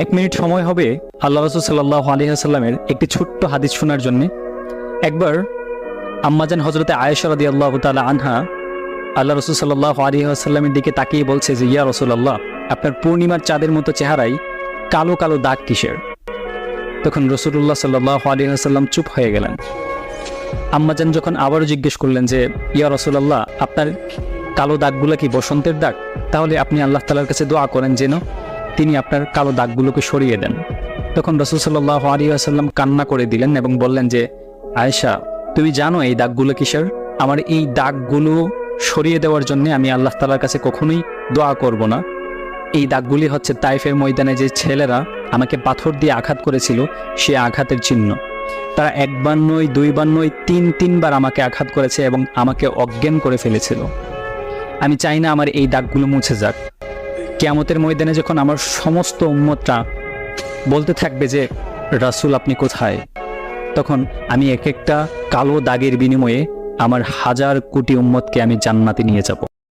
এক মিনিট সময় হবে আল্লাহ রাসূল সাল্লাল্লাহু আলাইহি ওয়াসাল্লামের একটি ছোট্ট হাদিস শোনার জন্য। একবার আম্মাজান হযরতে আয়েশা রাদিয়াল্লাহু তাআলা আনহা আল্লাহ রাসূল সাল্লাল্লাহু আলাইহি ওয়াসাল্লামের দিকে তাকিয়ে বলছে যে, ইয়া রাসূলুল্লাহ, আপনার পূর্ণিমার চাঁদের মতো চেহারায় কালো কালো দাগ কিসের? তখন রাসূলুল্লাহ সাল্লাল্লাহু আলাইহি ওয়াসাল্লাম চুপ হয়ে গেলেন। আম্মাজান যখন আবারও জিজ্ঞেস করলেন যে, ইয়া রাসূলুল্লাহ, আপনার কালো দাগগুলো কি বসন্তের দাগ? তাহলে আপনি আল্লাহ তাআলার কাছে দোয়া করেন যেন তিনি আপনার কালো দাগগুলোকে সরিয়ে দেন। তখন রাসূল সাল্লাল্লাহু আলাইহি ওয়াসাল্লাম কান্না করে দিলেন এবং বললেন যে, আয়েশা, তুমি জানো এই দাগগুলো কিসের? আমার এই দাগগুলো সরিয়ে দেওয়ার জন্য আমি আল্লাহ তাআলার কাছে কখনোই দোয়া করব না। এই দাগগুলি হচ্ছে তাইফের ময়দানে যে ছেলেরা আমাকে পাথর দিয়ে আঘাত করেছিল, সে আঘাতের চিহ্ন। তারা একবার নয়, দুইবার নয়, তিনবার আমাকে আঘাত করেছে এবং আমাকে অজ্ঞান করে ফেলেছিল। আমি চাই না আমার এই দাগগুলো মুছে যাক। কিয়ামতের ময়দানে যখন আমার সমস্ত উম্মতরা বলতে থাকবে যে, রাসূল আপনি কোথায়, তখন আমি এক একটা কালো দাগের বিনিময়ে আমার হাজার কোটি উম্মতকে আমি জান্নাতে নিয়ে যাব।